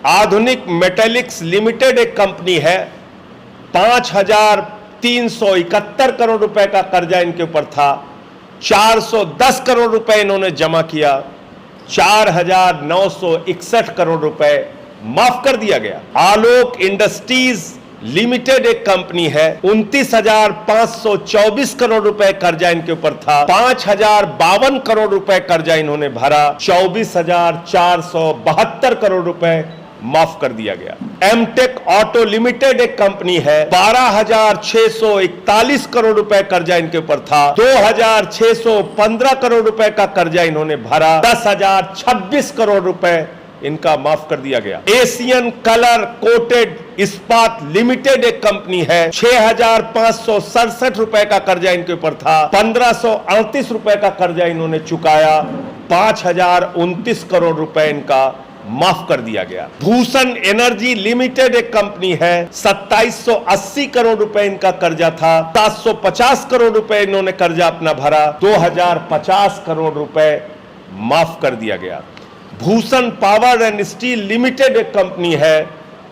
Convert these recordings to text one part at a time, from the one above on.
आधुनिक metallics limited एक company है, 5,371 करोड़ रुपए का कर्जा इनके ऊपर था, 410 करोड़ रुपए इन्होंने जमा किया, 4,961 करोड़ रुपए माफ कर दिया गया। आलोक इंडस्ट्रीज लिमिटेड एक कंपनी है, 29,524 करोड़ रुपए कर्जा इनके ऊपर था, 5,052 करोड़ रुपए कर्जा इन्होंने भरा, 24,472 करोड़ रुपए माफ कर दिया गया। एमटेक ऑटो लिमिटेड एक कंपनी है, 12,641 करोड़ रुपए कर्जा इनके ऊपर था, 2,615 करोड़ रुपए का कर्जा इन्होंने भरा, 10,026 करोड़ रुपए इनका माफ कर दिया गया। एशियन कलर कोटेड इस्पात लिमिटेड एक कंपनी है, 6,567 रुपए का कर्जा इनके ऊपर था, 1,538 रुपए का कर्जा इन्होंने चुकाया, 5,029 करोड़ रुपए इनका माफ कर दिया गया। भूषण एनर्जी लिमिटेड एक कंपनी है, 2,780 करोड़ रुपए इनका कर्जा था, 750 करोड़ रुपए इन्होंने कर्जा अपना भरा, 2,050 करोड़ रुपए माफ कर दिया गया। Bhushan power and steel limited एक कंपनी है,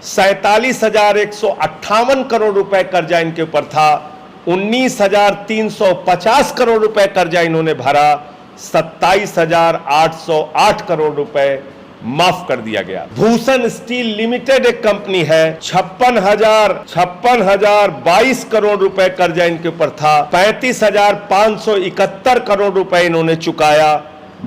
47,158 करोड़ रुपए कर्जा इनके ऊपर था, 19,350 करोड़ रुपए कर्जा इन्होंने भरा, 27,808 करोड़ रुपए माफ कर दिया गया। भूषण स्टील लिमिटेड एक कंपनी है, 56,022 करोड़ रुपए कर्जा इनके ऊपर था, 35,571 करोड़ रुपए इन्होंने चुकाया,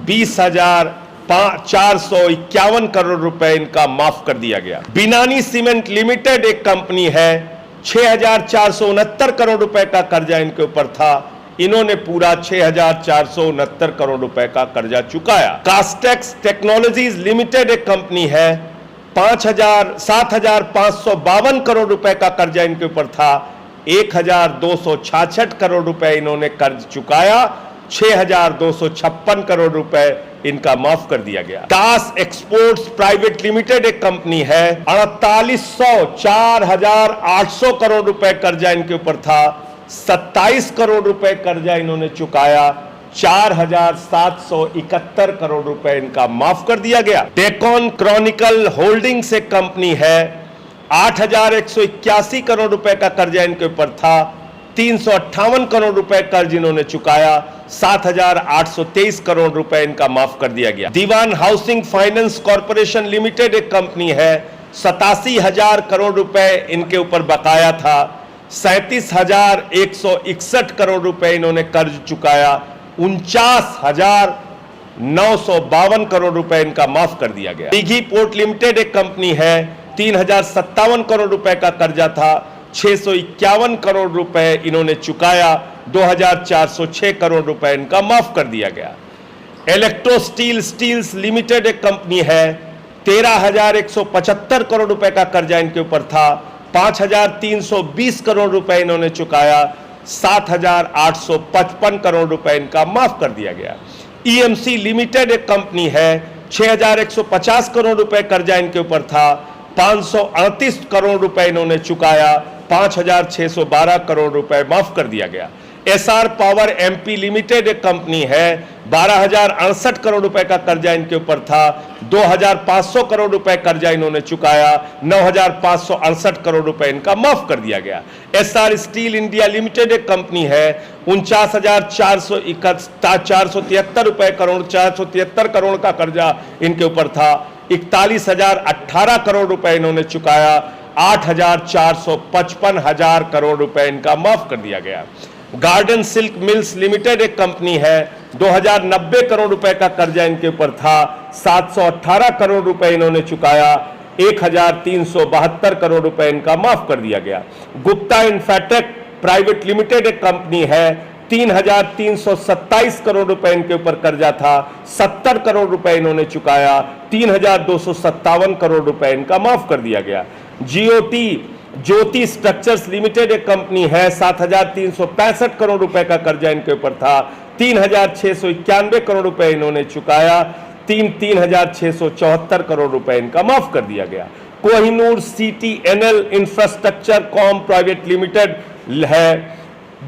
20,451 करोड़ रुपए इनका माफ कर दिया गया। बिनानी सीमेंट लिमिटेड एक कंपनी है, 6,469 करोड़ रुपए का कर्जा इनके ऊपर था, इन्होंने पूरा 6,469 करोड़ रुपए का कर्जा चुकाया। कास्टेक्स टेक्नोलॉजीज लिमिटेड एक कंपनी है, 7,552 करोड़ रुपए का कर्जा इनके ऊपर था, 1,266 करोड़ रुपए इन्होंने कर्ज चुकाया, 6,256 करोड़ रुपए इनका माफ कर दिया गया। टास एक्सपोर्ट्स प्राइवेट लिमिटेड एक कंपनी है, 4,800 करोड़ रुपए कर्जा इनके ऊपर था, 27 करोड़ रुपए कर्जा इन्होंने चुकाया, 4,771 करोड़ रुपए इनका माफ कर दिया गया। डेकॉन क्रॉनिकल होल्डिंग्स एक कंपनी है, 8,181 करोड़ रुपए का कर्जा इनके ऊपर था, 358 करोड़ रुपए कर्ज इन्होंने चुकाया, 7,823 करोड़ रुपए इनका माफ कर दिया गया। दीवान हाउसिंग फाइनेंस कॉर्पोरेशन लिमिटेड एक कंपनी है, 87,000 करोड़ रुपए इनके ऊपर बकाया था, 37,161 करोड़ रुपए इन्होंने कर्ज चुकाया, 49,952 करोड़ रुपए इनका माफ कर दिया गया। दिघी पोर्ट लिमिटेड एक कंपनी है, 3,057 करोड़ रुपए का कर्जा था, 651 करोड़ रुपए इन्होंने चुकाया, 2,406 करोड़ रुपए इनका माफ कर दिया गया। इलेक्ट्रो स्टील स्टील्स लिमिटेड एक कंपनी है, 13,175 करोड़ रुपए का कर्जा इनके ऊपर था, 5,320 करोड़ रुपए इन्होंने चुकाया, 7,855 करोड़ रुपए इनका माफ कर दिया गया। ईएमसी लिमिटेड एक कंपनी है, 6,150 करोड़ रुपए कर्जा इनके ऊपर था, 538 करोड़ रुपए इन्होंने चुकाया, 5,612 करोड़ रुपए माफ कर दिया गया। एसआर पावर एमपी लिमिटेड एक कंपनी है, 12,068 करोड़ रुपए का कर्जा इनके ऊपर था, 2,500 करोड़ रुपए कर्जा इन्होंने चुकाया, 9,568 करोड़ रुपए इनका माफ कर दिया गया। एसआर स्टील इंडिया लिमिटेड एक कंपनी है, 473 करोड़ का कर्जा इनके ऊपर था, 41,018 करोड़ रुपए इन्होंने चुकाया, 8,455 करोड़ रुपए इनका माफ कर दिया गया। गार्डन सिल्क मिल्स लिमिटेड एक कंपनी है, 2,090 करोड़ रुपए का कर्जा इनके ऊपर था, 718 करोड़ रुपए इन्होंने चुकाया, 1,372 करोड़ रुपए इनका माफ कर दिया गया। गुप्ता इन्फाटेक प्राइवेट लिमिटेड एक कंपनी है, 3,327 करोड़ रुपए इनके ऊपर कर्जा था, 70 करोड़ रुपए इन्होंने चुकाया, 3,257 करोड़ रुपए इनका माफ कर दिया गया। ज्योति स्ट्रक्चर्स लिमिटेड एक कंपनी है, 7,365 करोड़ रुपए का कर्जा इनके ऊपर था, 3,691 करोड़ रुपए इन्होंने चुकाया, 3,674 करोड़ रुपए इनका माफ कर दिया गया। Kohinoor CTNL infrastructure com private limited है,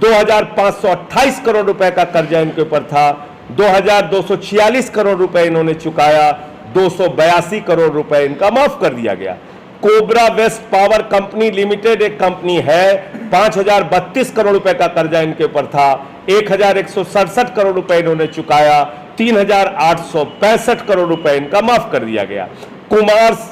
2,528 करोड़ रुपए का कर्जा इनके ऊपर था, 2,246 करोड़ रुपए इन्होंने चुकाया, 282 करोड़ रुपए इनका माफ कर दिया गया। Cobra West Power Company Limited एक कंपनी है, 5032 करोड़ रुपए का कर्जा इनके ऊपर था, 1167 करोड़ रुपए इन्होंने चुकाया, 3865 करोड़ रुपए इनका माफ कर दिया गया। कुमार्स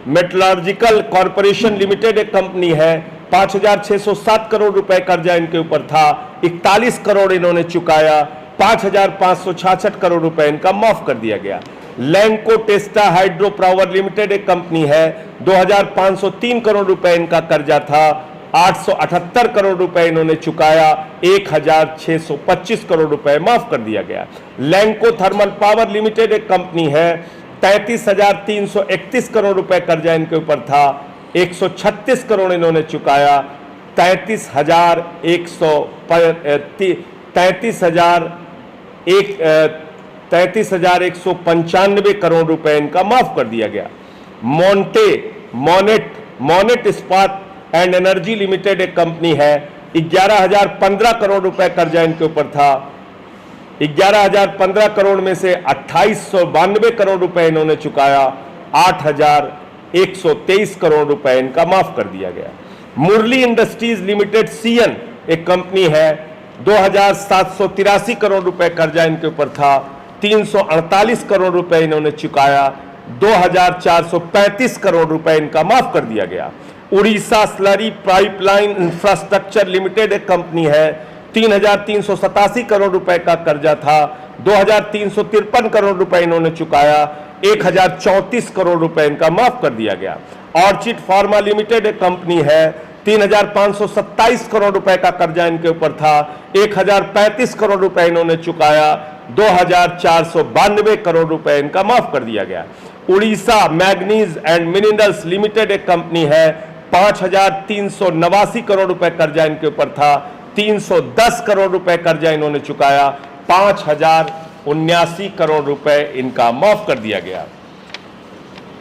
मेटलर्जिकल कॉर्पोरेशन लिमिटेड एक कंपनी है, 5607 करोड़ रुपए कर्जा इनके ऊपर था, 41 करोड़ इन्होंने चुकाया, 5566 करोड़ रुपए इनका माफ कर दिया गया। लैंको टेस्टा हाइड्रो पावर लिमिटेड एक कंपनी है, 2503 करोड़ रुपए इनका कर्जा था, 878 करोड़ रुपए इन्होंने चुकाया, 1625 करोड़ रुपए माफ कर दिया गया। लैंको थर्मल पावर लिमिटेड एक कंपनी है, 33,331 करोड़ रुपए कर्जा इनके ऊपर था, 136 करोड़ इन्होंने चुकाया, 33,195 करोड़ रुपए इनका माफ कर दिया गया। मोनेट इस्पात एंड एनर्जी लिमिटेड एक कंपनी है, 11,015 करोड़ रुपए कर्जा इनके ऊपर था, 11,015 करोड़ में से 2892 करोड़ रुपए इन्होंने चुकाया, 8,123 करोड़ रुपए इनका माफ कर दिया गया। मुरली इंडस्ट्रीज लिमिटेड सीएन एक कंपनी है, 2,783 करोड़ रुपए कर्जा इनके ऊपर था, 348 करोड़ रुपए इन्होंने चुकाया, 2,435 करोड़ रुपए इनका माफ कर दिया गया। Orissa slurry pipeline infrastructure limited एक कंपनी है, 3,387 करोड़ रुपए का कर्जा था, 2,353 करोड़ रुपए इन्होंने चुकाया, 1,034 करोड़ रुपए इनका माफ कर दिया गया। ऑर्चिड फार्मा लिमिटेड एक कंपनी है, 3,527 करोड़ रुपए का कर्जा इनके ऊपर था, 1,035 करोड़ रुपए इन्होंने चुकाया, 2,492 करोड़ रुपए इनका माफ कर दिया गया। Orissa manganese and minerals limited एक कंपनी है, 5,389 करोड़ रुपए कर्जा इनके ऊपर था, 310 करोड़ रुपए कर्जा इन्होंने चुकाया, 5,079 करोड़ रुपए इनका माफ कर दिया गया।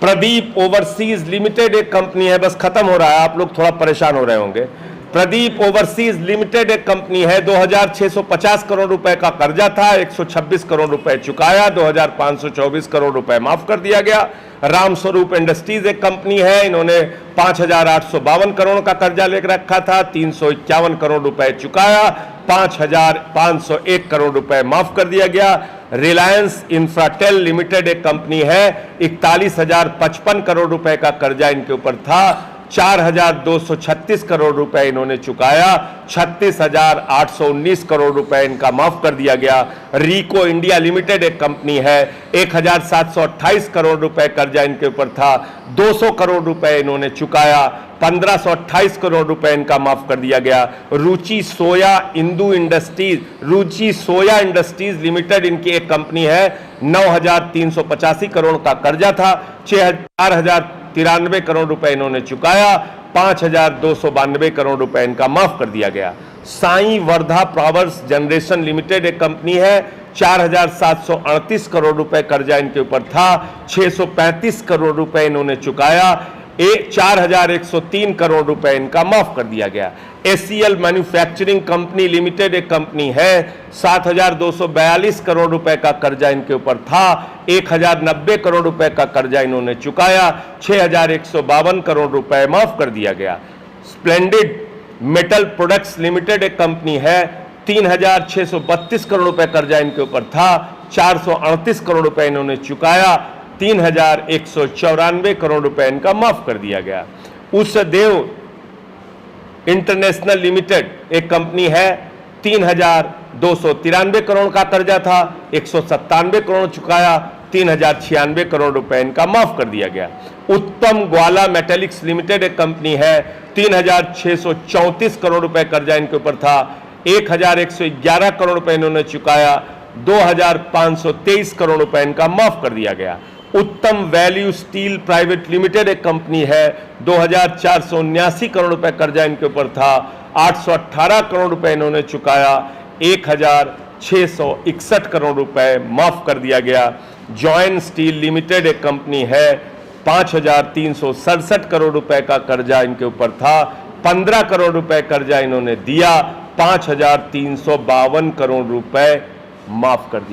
प्रदीप ओवरसीज लिमिटेड एक कंपनी है, बस खत्म हो रहा है, आप लोग थोड़ा परेशान हो रहे होंगे। प्रदीप ओवरसीज लिमिटेड एक कंपनी है, 2,650 करोड़ रुपए का कर्जा था, 126 करोड़ रुपए चुकाया, 2,524 करोड़ रुपए माफ कर दिया गया। रामस्वरूप इंडस्ट्रीज एक कंपनी है, इन्होंने 5,852 करोड़ का कर्जा लेकर रखा था, 351 करोड़ रुपए चुकाया, 5,501 करोड़ रुपए माफ कर दिया गया। रिलायंस इंफ्राटेल लिमिटेड एक कंपनी है, 41,055 करोड़ रुपए का कर्जा इनके ऊपर था, 4,236 करोड़ रुपए इन्होंने चुकाया, 36,819 करोड़ रुपए इनका माफ कर दिया गया। रीको इंडिया लिमिटेड एक कंपनी है, 1,728 करोड़ रुपए कर्जा इनके ऊपर था, 200 करोड़ रुपए इन्होंने चुकाया, 1,528 करोड़ रुपए इनका माफ कर दिया गया। रुचि सोया इंडस्ट्रीज लिमिटेड इनकी एक कंपनी है, 9,385 करोड़ का कर्जा था, 4,093 करोड़ रुपए इन्होंने चुकाया, 5,292 करोड़ रुपए इनका माफ कर दिया गया। Sai Wardha powers generation limited एक कंपनी है, 4,738 करोड़ रुपए कर्जा इनके ऊपर था, 635 करोड़ रुपए इन्होंने चुकाया, 4,103 करोड़ रुपए इनका माफ कर दिया गया। एसीएल मैन्युफैक्चरिंग कंपनी लिमिटेड एक कंपनी है, 7,242 करोड़ रुपए का कर्जा इनके ऊपर था, 1,090 करोड़ रुपए का कर्जा इन्होंने चुकाया, 6,152 करोड़ रुपए माफ कर दिया गया। स्प्लेंडिड मेटल प्रोडक्ट्स लिमिटेड एक कंपनी है, 3,632 करोड़ रुपए कर्जा इनके ऊपर था, 438 करोड़ रुपए इन्होंने चुकाया, 3,194 करोड़ रुपए इनका माफ कर दिया गया। उसदेव इंटरनेशनल लिमिटेड एक कंपनी है, 3,293 करोड़ का कर्जा था, 197 करोड़ चुकाया, 3,096 करोड़ रुपए इनका माफ कर दिया गया। उत्तम ग्वाला मेटेलिक्स लिमिटेड एक कंपनी है, 3,634 करोड़ रुपए कर्जा इनके ऊपर था, 1,111 करोड़ रुपए इन्होंने चुकाया, 2,523 करोड़ रुपए इनका माफ कर दिया गया। उत्तम वैल्यू स्टील प्राइवेट लिमिटेड एक कंपनी है, 2,479 करोड़ रुपए कर्जा इनके ऊपर था, 818 करोड़ रुपए इन्होंने चुकाया, 1,661 करोड़ रुपए माफ कर दिया गया। जॉइन स्टील लिमिटेड एक कंपनी है, 5,367 करोड़ रुपए का कर्जा इनके ऊपर था, 15 करोड़ रुपए कर्जा इन्होंने दिया, 5,352 करोड़ रुपए माफ कर दिया।